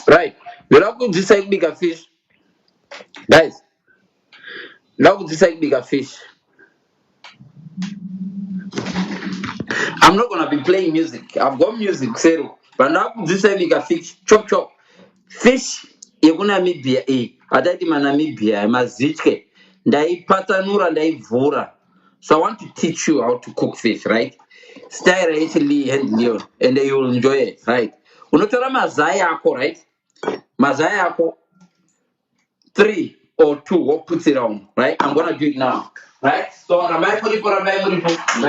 Right. Without kudzidzisa kubika fish, guys. Without kudzidzisa kubika fish, I'm not gonna be playing music. I've got music, zero. But now kudzidzisa kubika fish, chop chop. Fish yekunamibhia iyi hataiti manamibhia mazitye ndaipatanura ndaivhura. So I want to teach you how to cook fish, right? Style Italy and Leon, and you will enjoy it, right? Unotora mazai ako, right? Mazai ako 3 or 2 or put it on, right? I'm gonna do it now, right? So rabai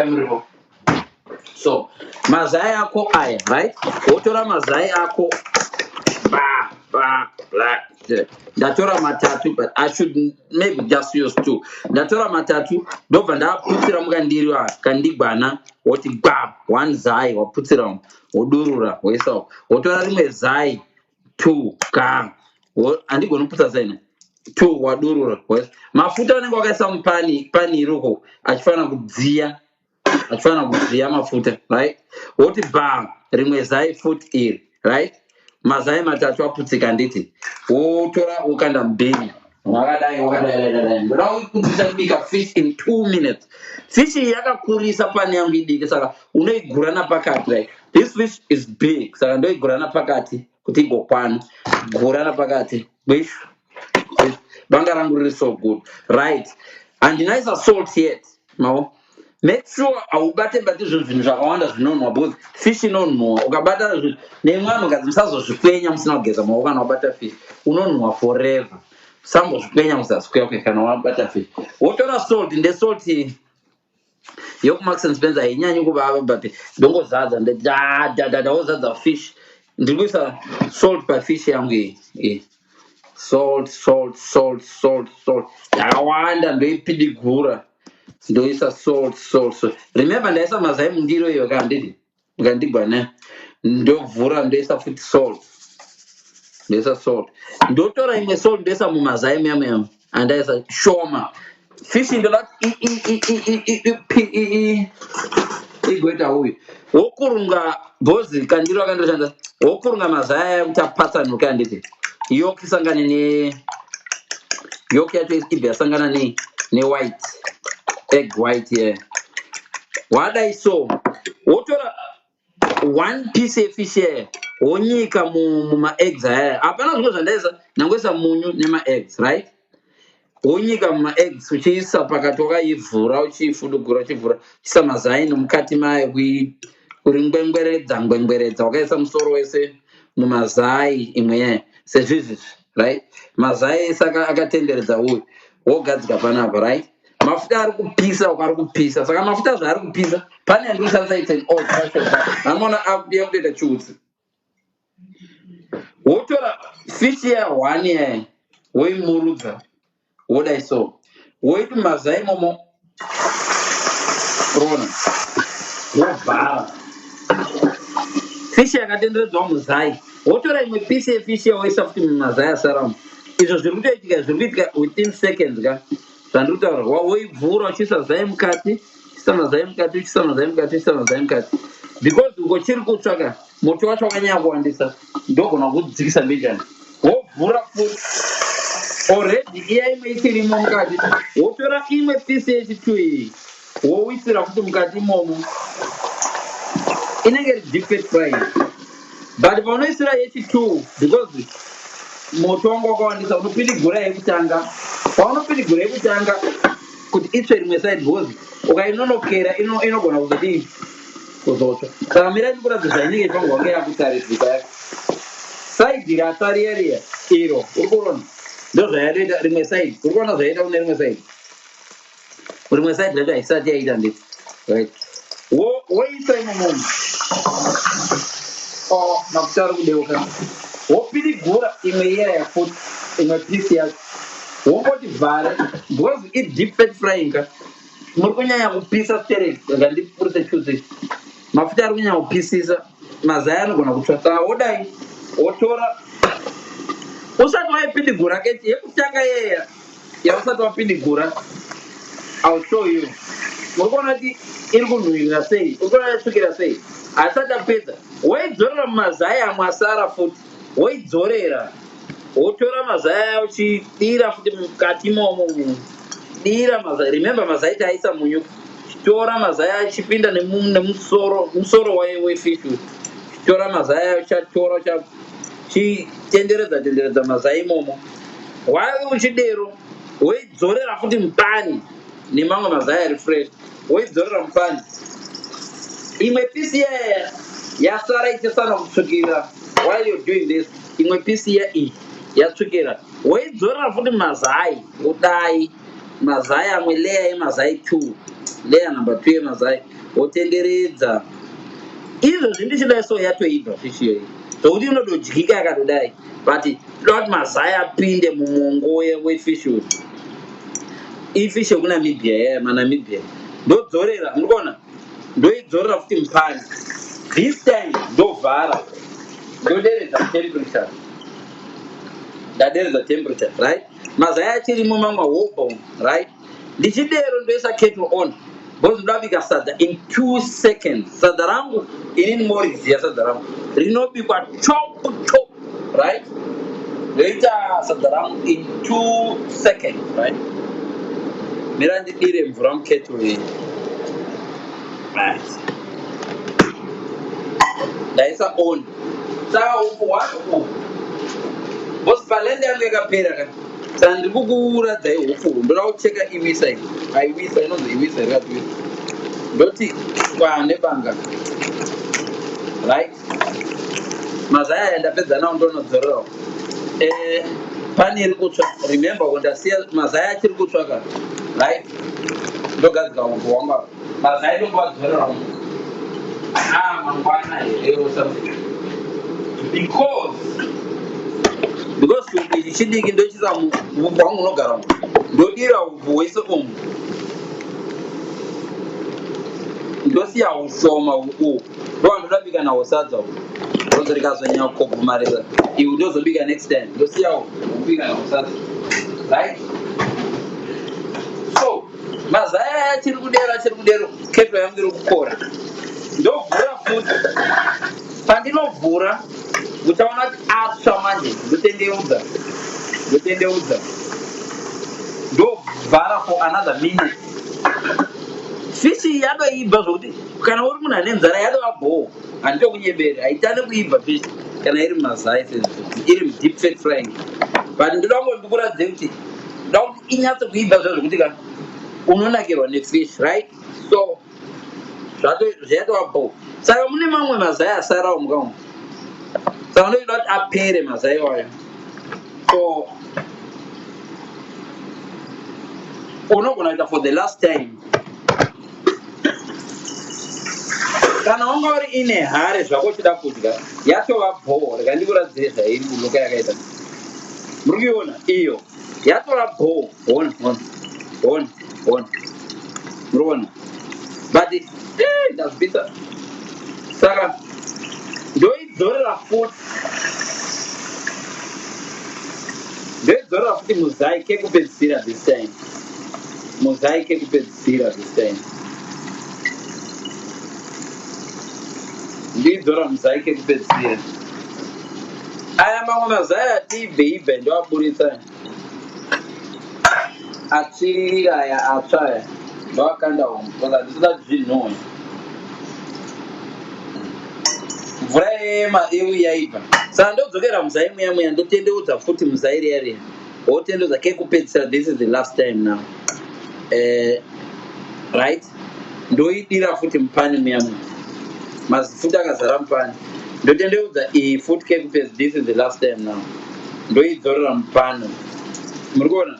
muripo. So mazai ako aya, right? Unotora mazai ako ndatora matatu, but I should maybe just use 2. Ndatora matatu ndobva ndaputsira mukandiri kandigwana woti gba 1 zai waputsira wodurura woisa wotora rimwe zai 2 ka andigoni kuputsa zaina 2 wadurura mafuta anenge wakaisa mupani iroko achifanira kudziya mafuta, right? Woti bam rimwe zai futi iri, right? Mazai matatu aputsika nditi wotora ukanda mbeni wakadai ndoda kudzidzisa kubika fish in 2 minutes. Fish yakakurisa pani yangu idiki saka unoigura napakati, right? This fish is big saka ndoigura napakati kuti igokwana gura napakati banga rangu riri so good, right? Handinaisa salt yet, mavo. Make sure aubate zvinhu zvakawanda zvinonhuhwa because fish inonhuhwa. Ukabata nemwana ukadzi musazozvikwenya musina kugeza maoko kana wabata fish unonhuhwa forever. Musambozvikwenya musazvikwenya kana wabata fish. Wotora salt, ndesalt yokumax and Spencer hainyanyi kuvava but ndongozadza wozadza fish. Ndiri kuisa salt pafish yangu iyi. Salt yakawanda ndoipidigura ndoisa salt. Remember ndaisa mazai mundiro iyo kandidi mukandigwana ndovhura ndoisa futi salt ndotora imwe salt ndoisa mumazai muyamuyama andaisa shoma. Fish ndoda igoita uyu wokurunga bhozi kandiro akandoshanda wokurunga mazai aya kuti apatsanuke anditi yoke isangane yoke yacho ibva yasangana white egg white here. Wadai so wotora 1 piece yefish here wonyika muma eggs aya. Hapana zvimwe zvandaisa nangoisa munyu nema eggs, right? Wonyika muma eggs uchiisa pakati wakaivhura uchifudugura uchivhura uchiisa mazai nomukati mayo kuringwengweredza wakaisa musoro wese mumazai imwe yayo sezvizvi, right? Mazai ese akatenderedza uyu wogadzika panapa, right? Mafuta ari kupisa saka mafuta zvaari kupisa pane andoshandisa it's an old fashion. Amona akudiya kutoita chiutsi. Wotora fish ya 1 yayo woimurudza wodai so woiti mazai momo rona wobhara fish yakatenderedzwa muzai. Wotora imwe piece yefish yawoisa futi mumazai asaramo. Izvo zviri kuitika within seconds ka zvandiri kutaura. Woivhura uchiisa zai mukati because uko chiri kutsvaka moto wacho wakanyanya kuwandisa ndogona kudzikisa mbijani. Wovhura futi already iya imwe ichirimo mukati. Wotora imwe piece yechitu iyi wowisira futi mukati imomo inenge iri deep fried. But paunoisira yechi2 because moto wangu wakawandisa unopidigura yekutanga. Paunopidigura yekutanga kuti itsve rimwe side because ukainonokera inogona kuzodii kuzotsva. Saka mira ndikuratidza inenge ichifanga wake yakutaridzika yake side ratsarieriya iro uri kuona ndozvayaita rimwe side. Uri kuona zvaita kune rimwe side racho haisati yaita nditi, right? Woisa imomomo mafuta ari kudeuka wopidigura imwe iya futi imwe piece yacho womboti vhare because deep fat frying ka muri kunyanya kupisa straight ngandipurisa chuzi mafuta ari kunyanya kupisisa mazai anogona kutsva. Saka wodai wotora usati waipidigura keti yekutanga yeya yausati wapidigura. I'll show you. Muri kuona kuti iri kunhuhwira sei, uri kuona yatsvukira sei. Asati apedza woidzorera mumazai amwe asara futi woidzorera wotora mazai uchidira futi mukati momo dira mazai. Remember mazai taaisa munyu, tora mazai achipinda nemusoro wefish. Tora mazai uchatora uchitenderedza mazai momo. While uchidero woidzorera futi mupani nemamwe mazai ari fresh, woidzorera mupani. Imwe pisi yasara ichisana kutsvukira. While you're doing this, imwe pisi iyi yatsvukira, woidzorera futi mazai kudai. Mazai amwe leya yemazai 2, leya number 2 yemazai, wotenderedza. Izvozvi ndichidai so yatoibva fish iyoyi, zvokuti inododyika yakatodai, but toda kuti mazai apinde mumongo wefish uyu. Ifish yekunamibhia manamibhia. Ndodzorera, murikuona, ndoidzorera futi mupani. This time ndovhara, ndoderedza temperature. Ndaderedza temperature, right? Mazai achirimo mamwe Hove, right? Ndichidero ndoisa kettle on, because ndabika sadza in 2 seconds. Sadza rangu inini moriziya, sadza rangu rinobikwa chop, right? Ndoita sadza rangu in 2 seconds, right? Mira ndidire mvura mukettle iyi, right? Ndaisa on. Saka uku wacho bosi palende yangu yakapera ka. Saka ndiri kukuuradzai huku, ndoda kucheka iwisa iyi. Aiwisa, inonzi iwisa yakapera. Ndoti nebanga, right? Mazai aya ndapedza nawo ndonodzorerawo. Pani iri kutsva. Remember when ndasiya mazai achiri kutsvaka, right? Ndogadzika huku wanga. Mazai ndombadzorerawo. Mangwana here something. Because chidiki ndochisa huku wangu unogara umu. Ndodira huku wese umu. Ndosiya ushoma huku. Ndoa ndodabika nawo sadza huku. Ndozo rikazonyanya kukogomareza. Iwe ndozobika next time. Ndosiya huku kubika nawo sadza. Right? So, mazai achiri kudero, kettle yangu iri kukora. Ndovhura futi. Pandinovhura uchaona kuti atsva manje, ndotendeudza. Ndovhara for another minute. Fish yadoibva zvokuti kana uri munhu ane nzara yadova bho, handito kunyebera, haitane kuibva fish kana iri mazai iri deep fat frying. But ndoda kungokuratidza kuti ndoda kuti inyatse kuibva zvokuti kana unonakirwa nefish, right? So zvatova bho. Saka mune mamwe mazai asarawo mukamu. Saka ndoida kuti apere mazai wayo. So unogona kuita for the last time. Kana wanga uri ine hare zvako uchida kudya, yatova bho. Rega ndikuradzire zvairi kuloka yakaita. Muri kuiona iyo yatova bho. Ona. Muriona? But ndazvibvisa. Saka ndoidzorera futi. Ndoidzorera futi muzai kekupedzisira this time. Ndidzora muzai kekupedzisira. Aya mamwe mazai atiibve ndoaburitsa. Achirira aya atsva aya ndoakanda umu, because handisida kuti zvinonwe. Mvura yeyu yaibva. Saka ndodzokera muzai muya ndotendeudza futi muzai riya. Wotendeudza kekupedzisira, this is the last time now. Right? Ndoidira futi mupani muya. Mazifuta akazara mupani. Ndotendeudza iyi futi kekupedzisira, this is the last time now. Ndoidzorera mupani. Muri kuona?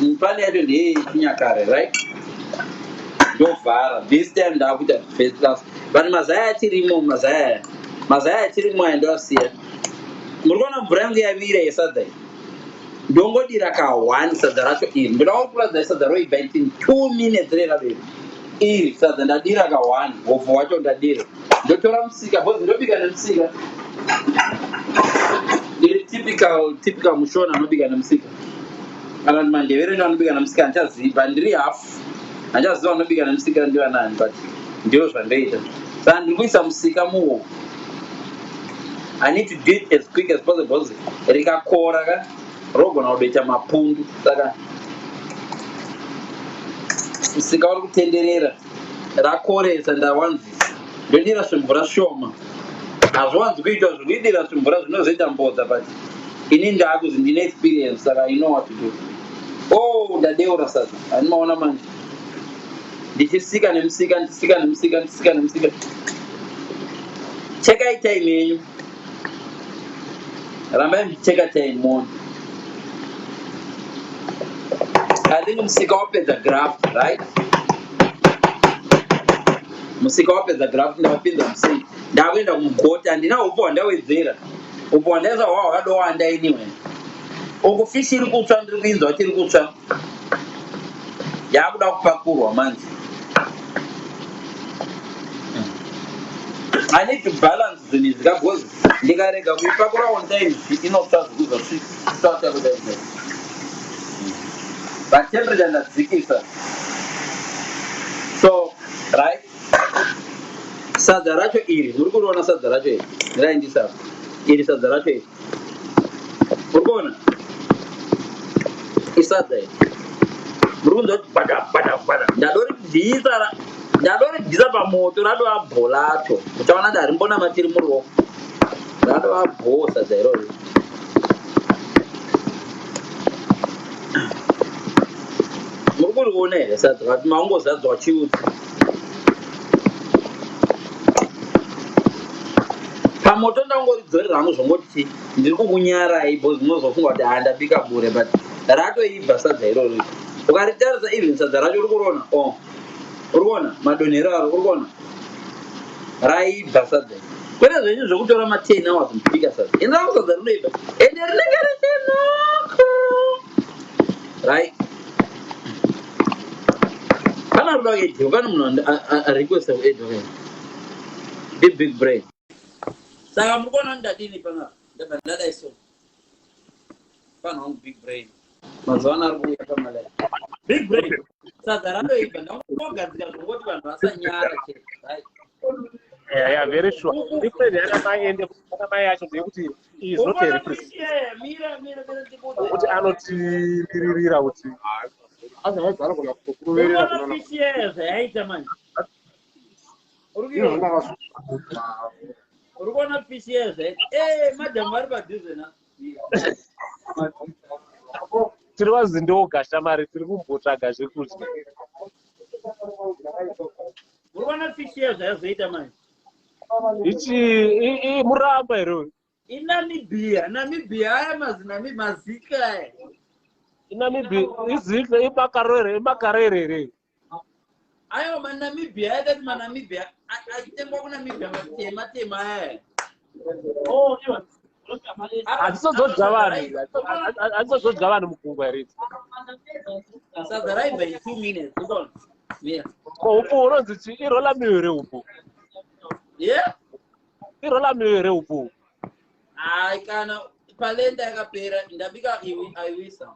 Mupani yacho ndeye chinyakare, right? Ndovhara. This time ndakuita first class. But mazai achirimo, mazai achirimo aya ndoasiya. Muri kuona mvura yangu yavira yesadza iyi. Ndongodira ka 1 sadza racho iri. Ndoda kukuradza sadza roibva in 2 minutes reraberi. Iri sadza ndadira ka 1, Hove wacho ndadira. Ndotora musika, because ndobika nemusika. Ndiri typical mushona anobika nemusika. Kana mandevere ndo anobika nemusika handichaziva, ndiri hafu. Handichaziva anobika nemusika ndiva nani, but ndiro zvandoita. Saka ndiri kuisa musika muhove. I need to do it as quick as possible. Rikakora ka rogona kudoita mapundu saka musika uri kutenderera rakoresa ndawanzisa ndodira zvimvura shoma hazviwanzi kuitwa zvikuidira zvimvura zvinozoita mbodza but ini ndaakuzi ndine experience saka I know what to do. Oh ndadeura sasa handimaona manje ndichisika nemusika ndichisika nemusika ndichisika nemusika chekai time yenyu rambai muchicheka time mona I think musika wapedza graft right musika wapedza graft ndawapinza musika ndakuenda kumugota handina upo hwandawedzera upo hwandaisa hwa hwakadowanda anyway uku fishi iri kutsva ndiri kuinzwa chiri kutsva yakuda kupakurwa manje I need to balance zvinhu izvi because ndikarega kuipakura on time inotsva zvikuza kudai but temperature ndadzikisa so right sadza racho iri muri kuriona sadza racho iri ndiraindisa iri sadza racho iri muri kuona isadza iri muri kunzwa kuti bada ndadori bvisa pamoto radova bho lacho uchaona kuti harimbona matiri muruoko radova bho sadza irori muri kuriona here sadza vati maungozadzwa chiudzi pamoto ndangoridzori rangu zvongoti ndiri kukunyarai bho zvinozofunga kuti handabika bure but ratoibva sadza irori ukaritarisa even sadza racho uri kuriona uri kuona madonhero aro uri kuona raibva sadza kwete zvenyu zvokutora ma10 hours mubika sadza inzaa sadza rinoibva ende rinenge richinoko right kana ruda kuedhiwa kana munhu arequesta kuedhiwa big brain saka muri kuona ndadini panapa ndabva ndadai so panhu wangu big brain mazuva ano ari kuuya pamalai big brain sadza ranoibva ndangogadzira zvongoti vanhu vasanyara chete right yeah very sure different yana mai ende kana mai yacho ndekuti is not a request mira kuti anotiririra kuti azvagara kuna kukuruverera kuna fishi zvayaita manje uri kuona fishi zvayaita madam vari padhuze na tiri vazindogasha mari tiri kumbotsvaga zvekudya uri kuona fishi zvayazoita manje ichi muramba here inamibhia aya mazika aya inamibhia izika imakarere ayo manamibhia ayakati manamibhia achitengwa kunamibhia matema aya hadzisozodya vanhu mugungwa here sadza raibva 2 minutes upo unonzi chi irola mihere upo irola mihere upo ai kana palenda yakapera ndabika aiwisa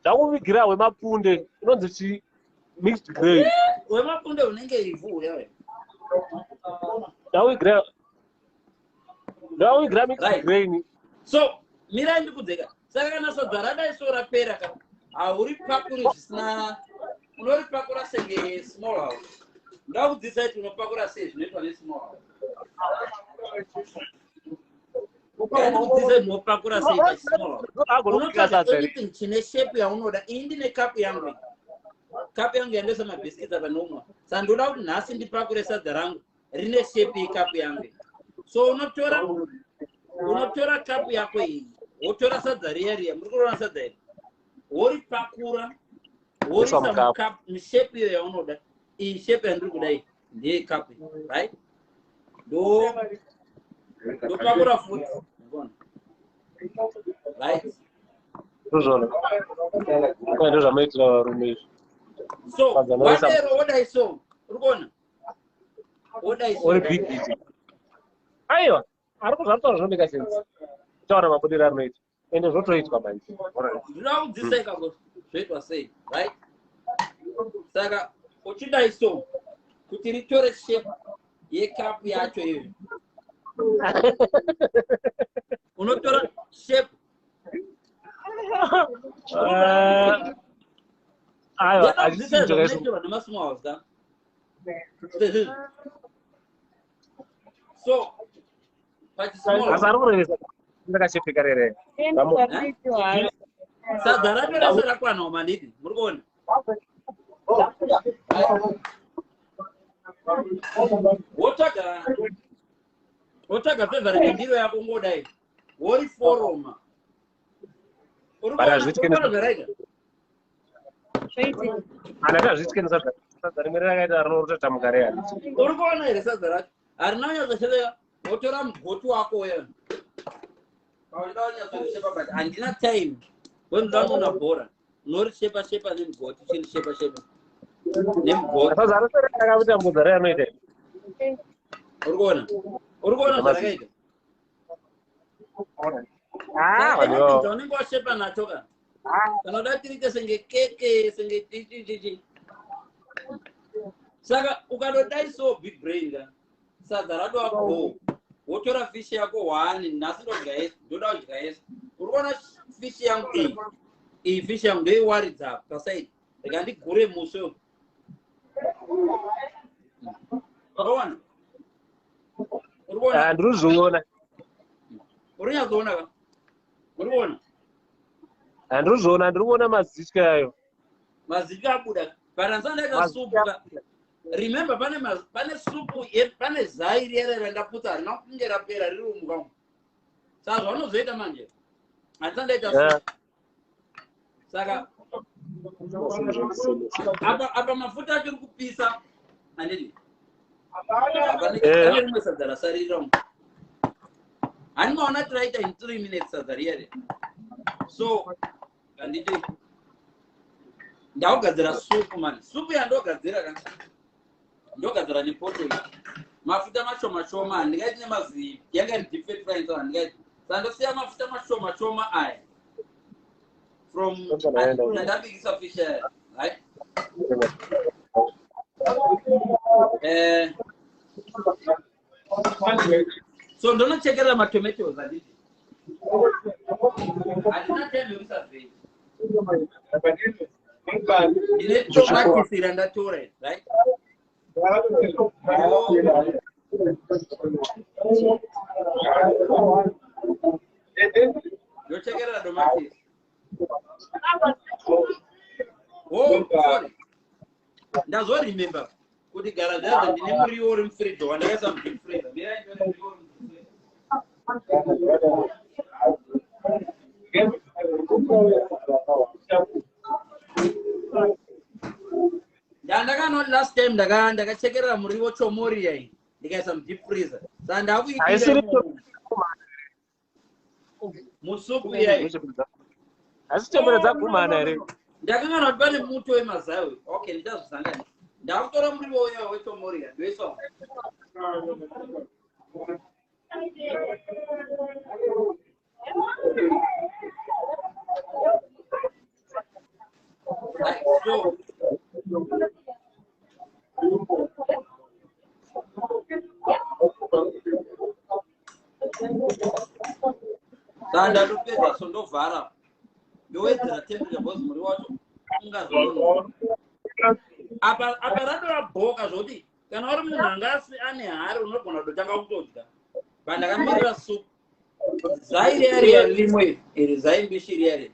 ndakuvigira wemapunde unonzi chi mixed grain wemapunde unenge ivhu yawe ndawigira mixed grain so mirai ndikudzeka saka kana sadza radai so rapera ka hauri pakuri zvisina unoripakura senge small house ndakudzisa kuti unopakura sei zvinoitwa nesmall house ndinopakura sei pachismall house chine shape yaunoda ini ndine kapu yangu yandoisa mabhiskits apa nomwa saka ndoda kuti nhasi ndipakure sadza rangu rine shape yekapu yangu so unotora kapu yako iyi wotora sadza riya muri kuona sadza iri woripakura worisa mushape iyo yaunoda iyi shape yandiri kudai ndeye kapu right ndopakura futi right ndozvamaitira varume izvi so wadero wodai so uri kuona uri big eating aiwa ari kuzvataura zvinobeka sense taura mabudiro arinoita ende zvotoitwa manje ndinoda kudzidzisa ikako zvoitwa sei right saka uchidai so kuti ritore shape yekapu yacho iyo unotora shape aiwa achichinjokaisi nemasmalls da so pachismall asi ari kurevesa ndakashepeka rere sadza racho rese rakwana manidi muri kuona wotsvaga favorite ndiro yako ngodai wori foroma urikuona zvaraita andakazvityenesa sadza rimwe rakaita rinotota mugare yani uri kuona here sadza racho harina kunyatsosheveka wotora mugoti wako uya pauda kunyatsorishepa but handina time wemudanoona bhora unorishepa shepa nemugoti chirishepa shepa nemugoti sadza rakavitambudza reanoita uri kuona zvarakaita unenge washepa nacho ka kana uda tirite senge keke senge chichichichi saka ukadodai so big brain ka sadza rato wako wotora fish yako 1 nhasi ndodya yese ndoda kudya yese uri kuona fish yangu iyi fish yangu ndoiwaridza pasaidi rega ndigure muswe uruona ndiruzviona uri nyatsoona ka uri kuona ndiruzviona ndiri kuona mazitya ayo mazitya abuda paranzandaita supu remember pane supu pane zai riere randaputsa harina kunge rapera riri umukangu saka zvaunozoita manje handizandaita supu saka apa mafuta acho ri kupisa handidi pane rimwe sadza rasariramu handingaona tiraita in 3 minutes sadza riyere so handiti ndaugadzira supu mani supu yandogadzira ka ndogadzira nepoto iyi mafuta mashoma shoma handingaiti nemazivi yanga ri deep fat frying so handingaiti sandosiya mafuta mashoma shoma aya from ndabikisa fish aya hai so ndonochekerera matomatoes handiti handina time yekusavhei ndine tomatisira ndatora right ndochekerera domatis sorry ndazoremember kuti garaji yacho ndine muriwo uri mufridge wandakaisa mudeep freezer ndandakanoti last time ndakachekerera muriwo chomori yai ndikaisa mudeep freezer saka ndakuiira musupu yai asi chembere dzagumana here ndakangana kuti pane muto wemazawe okay nditazvisangana ndakutora muriwo uya wechomoriya ndoisa ndatopedza so ndovhara ndowedzera temperature because muri wacho ungazononoka apa rato rabhoka zvokuti kana uri munhu angasi ane hari unogona kutotanga kutodya but ndakamirira supu zai riya rimwe iri zai mbishi riya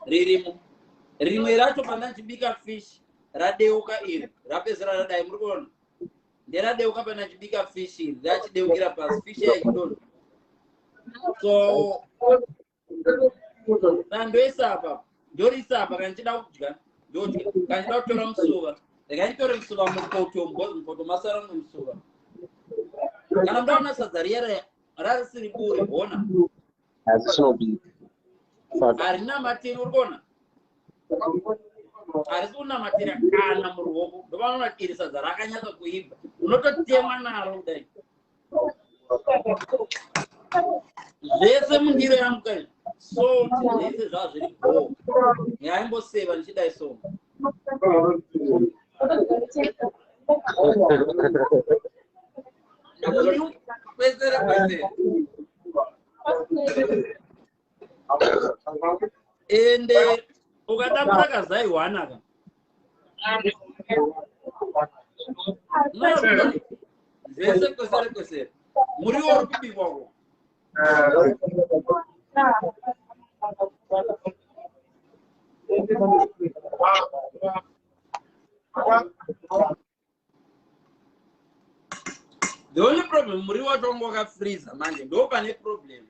ririmo rimwe racho pandachibika fish radeuka iri rapedzera radai muri kuona nderadeuka pandachibika fish iri rachideukira pasi fish yaichidono so ndoisa apa ndorisa apa kana ndichida kudya ndodya kana ndida kutora musuva ndakanditore musuva mupoto mupoto masara mumwe musuva kana ndaona sadza riya rarisiri bure hona harina matiri uri kuona harisi kunamatira kana muruoko ndovanoona iri sadza rakanyatsa kuibva unototemwa naro kudai zvese mundiro yangu kai soti zvese zvava zviri bho yaimboseva ndichidai so kwesere ende ukadabura kazai wanaka zvese kwesere muriwo uri kubikwako the only problem muriwo wacho wangu wakafreezer manje ndo pane problem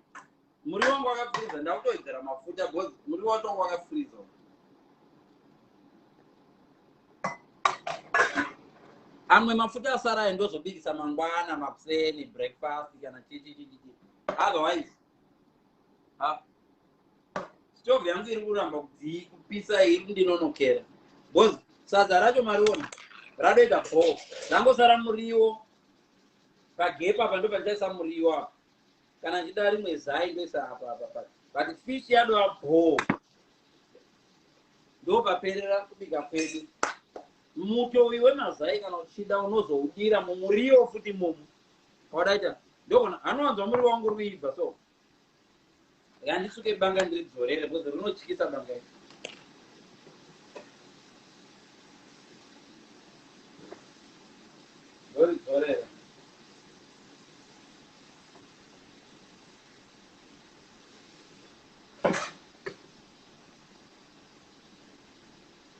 muriwo wangu wakafreezer ndakutoidzera mafuta because muriwo wacho wangu wakafreezer amwe mafuta asara ndozobikisa mangwana mapseni breakfast kana chichi otherwise stove yangu iri kuramba kupisa iri ndinonokera because sadza racho mariona radoita bho ndangosara muriwo pagepa apa ndo pandaisa muriwo apa kana ndida rimwe zai ndoisa apa but fish yadova bho ndo paperera kubika kwedu muto uyu wemazai kana uchida unozoudira mumuriwo futi mumu wadaita ndokona anowanzwa muriwo wangu ruibva so ngandisuke banga ndiridzorere because rinotyisa banga iri ndoridzorera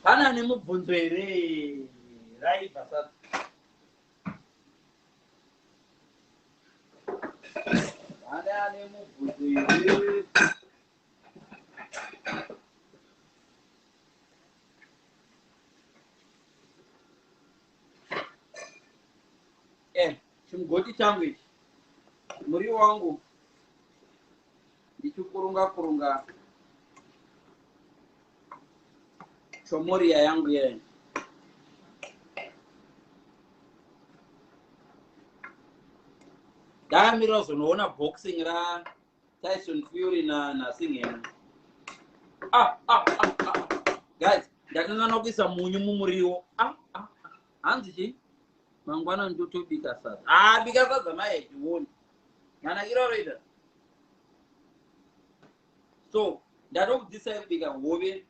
pana nemubvunzo here raibva sasa pana nemubvunzo here chimugoti changu ichi muriwo wangu ndichikurunga chomoria yangu yeye ndakamira kuzonoona boxing ra Tyson Fury na Singh guys ndakangana kuisa munyu mumuriwo hanzi chi mangwana ndotobika sadza bika sadza mai tione mana iroroida so ndatokudzisa kubika hove.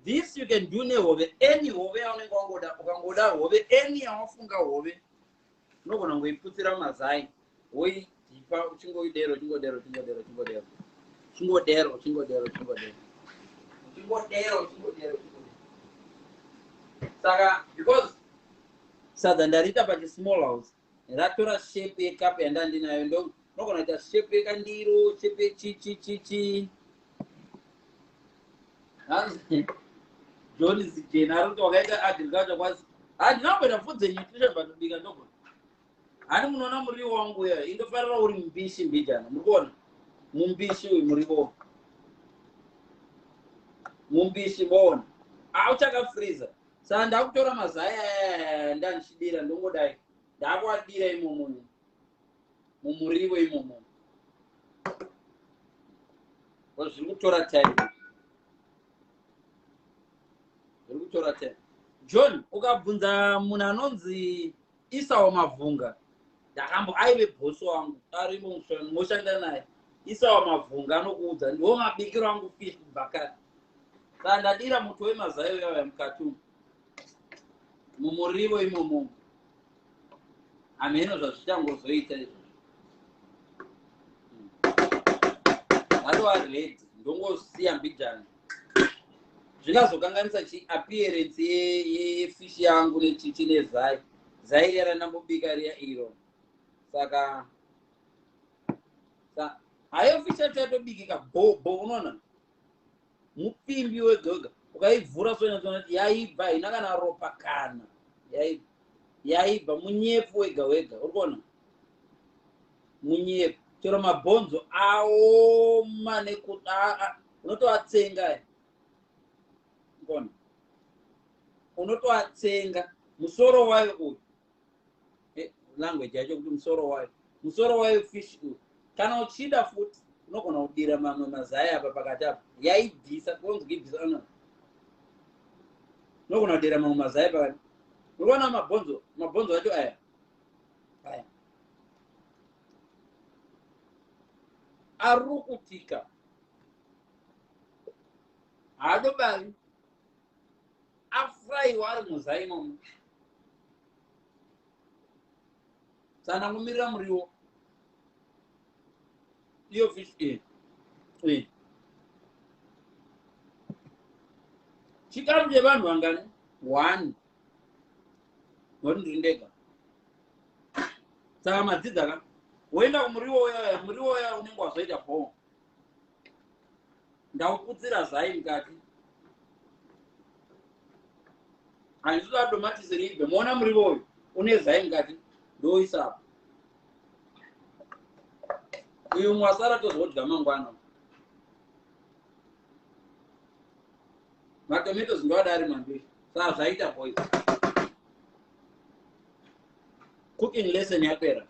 This you can do nehove, any hove yaunenge wangoda, ukangoda hove, any yawafunga hove, unogona ngoiputsira mazai, woidzipa uchingoidero. Saka because sadza ndarita pachi small house, ratora shape yekapu yandandinayo ndo unogona kuita shape yekandiro, shape chichi. John is general to get agriculture was I know the food the nutrition but bigger no. I don't know muri wangu ya ndo fara uri mbishi mbijana mukona mumbishi uyu muribo mumbishi bona auchaka freezer sasa ndakutora mazaya ndanchidira ndongodai ndakwadira imomo mumuribo imomo zviri kutora time John ukabvunza munhu anonzi Isawo Mavhunga ndakambo aive bhosi wangu arimo moshanda naye Isawo Mavhunga anokuudza ndiwo mabikiro angu fish kubhakari saka ndadira muto wemazayo yauya mukatu mumurivo imomo hameno zvazvichangozoita izvozvo atova redi ndongosiya mbijana zvikazokanganisa appearance yefish yangu nechichi nezai riya randambobika riya iro saka hayo fish yacho yatobikika bho unoona mupimbi wega ukaivhura sonati yaibva haina kana ropa kana yaibva munyepu wega uri kuona munyepu chero mabhonzo aoma nekuti unotoatsenga kona unotoatsenga musoro wayo uyu language yacho kuti musoro wayo fish uyu kana uchida futi unogona kudira mamwe mazai apa pakati apa yaibvisa konzi kuibvisa unogona kudira mamwe mazai pakati unoona mabhonzo acho aya arukutika adobari afrai wari muzaimo sana mumirira muriwo iyo fish chikamu chevanhu vangani 1 ndega saka madzidzaka woenda kumuriwo uya unenge wazoita bhoo ndauputsira zai mukati handitoda tomatisi riibve moona muriwo uyu une zai mukati ndoisapo uyu mwasara tozodya mangwana matomatos ndoadari mambiri saka zvaita boys cooking lesson yapera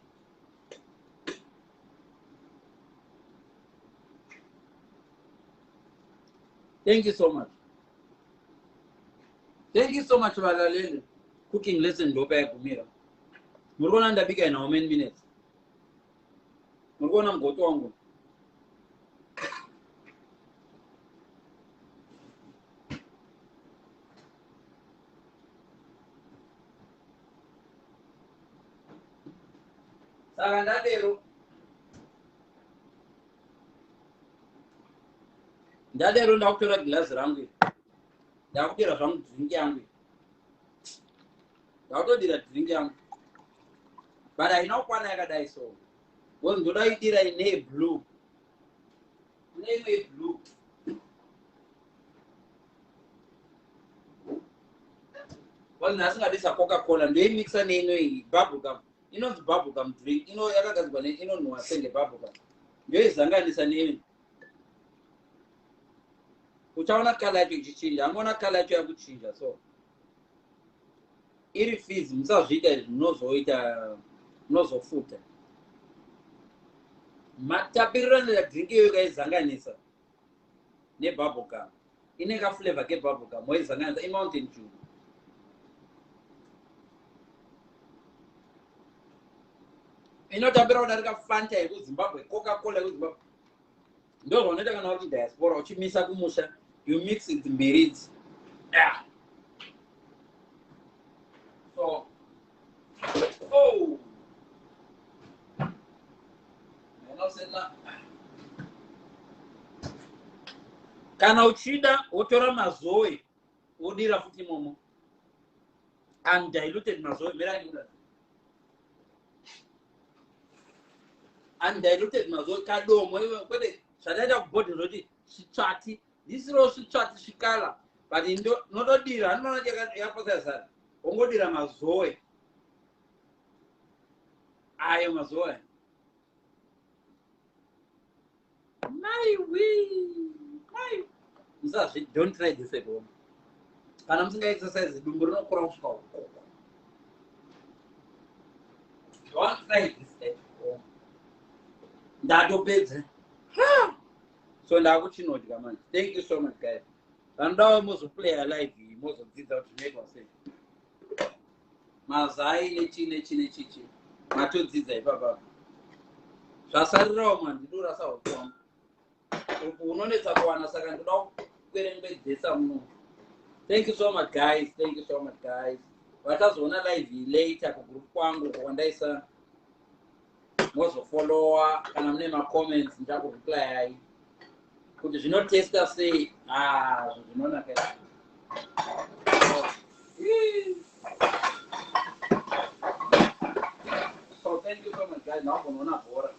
thank you so much valaleli cooking lesson ndopa yagumira muri kuona ndabika in how many minutes muri kuona mugoto wangu saka ndadero ndakutora gilasi rangu ndakudira zvangu drinki yangu ndakutodira drinki yangu but haina kukwana yakadai so we ndoda idira ine blue ine blue wani nasingadisa coca-cola ndoimixa neino bubblegum inonzi bubblegum drink ino yakagadzirwa inonhuwa senge bubblegum ndoizanganisa neino uchaona kala yacho ichichinja angoona kala yacho yakuchinja so iri fizi musazviita zvinozofuta matapirirano yadrinki iyo ikaizanganisa nebubblegum ine kaflavor kebubblegum waizanganisa imountain dew inotapira kudarika fanta yekuzimbabwe coca-cola yekuzimbabwe ndo zvanoita kana uri diaspora uchimisa kumusha you mix it mbiri idzi so kana uchida wotora mazoe wodira futi imomo undiluted mazoe meraniuda undiluted mazoe kadomo kwete zvataita kubhodhi zoti svitsvati ndisiro svitsvati svikala but notodira anoona yakapotazana ongodira mazoe ayo mazoe musazvi don't try this at home kana musinga exercise dumbu rinokura kusvika ukoko don't try this at home ndatopedza so ndakuchinodya manje thank you so much guys vanodawo mozoplaya live iyi mozodzidza kuti zvinoitwa sei mazai nechichi matodzidza ipapapa zvasarirawo mwandidora sahuku wangu uku unonetsa kuwana saka ndoda kukwerembedzesa muno thank you so much guys vatazoona live iyi later kugroup kwangu kwandaisa mozofollowa kana mune macomments ndichakureplyai kuti zvinotesta sei zvinonaka so thank you so much guys nakunoona bhora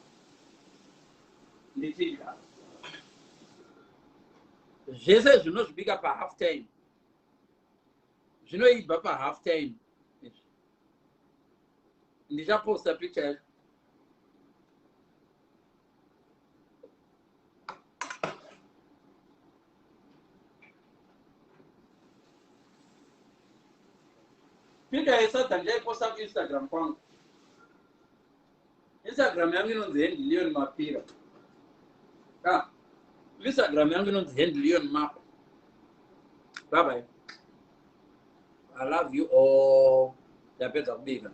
ndichidya zvese zvinozvibika pahalf time zvinoibva pahalf time ndichaposta picture yacho picture yesadza ndichaiposta kuinstagram kwangu instagram yangu inonzi hendilion mapira instagram yangu inonzi hendilion map bye bye I love you all. Ndapedza kubika.